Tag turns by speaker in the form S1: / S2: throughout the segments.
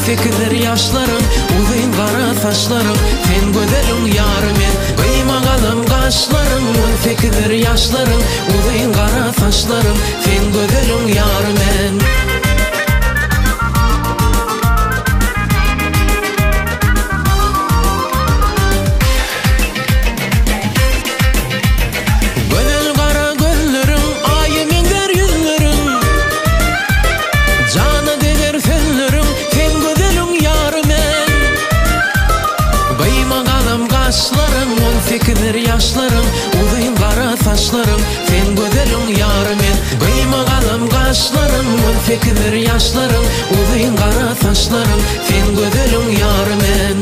S1: fikirler yaşlarım, uzun kara saçlarım, sen güzelim yarime. Kıymagalım kaşlarım, fikirler yaşlarım, uzun kara saçlarım, sen güzelim yarime. Fikirler yaşlarım, uzun kara saçlarım, sen güzelim yarime. Kıymagalım kaşlarım, fikirler yaşlarım, uzun kara saçlarım, sen güzelim yarime.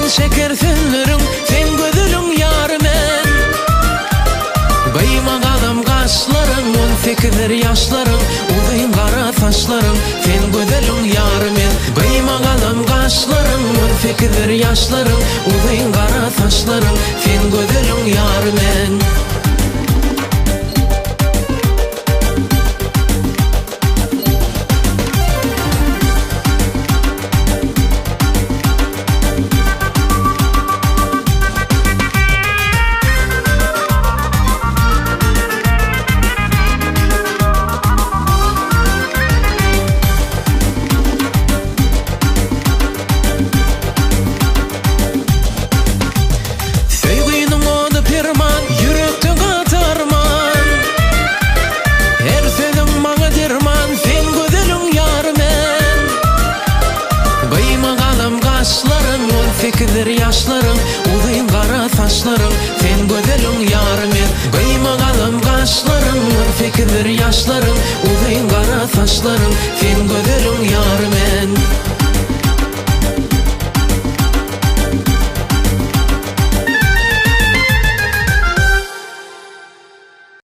S1: Şeker fenlerin, sen güzelim yarime. Kıymagalım kaşlarım, fikirler yaşlarım, uzun kara saçlarım, sen güzelim yarime. Kıymagalım kaşlarım, fikirler yaşlarım, uzun kara saçlarım, sen güzelim yarime. Fikirler yaşlarım, uzun kara saçlarım, sen güzelim yarime. Kıymagalım kaşlarım, fikirler yaşlarım, uzun kara saçlarım, sen güzelim yarime.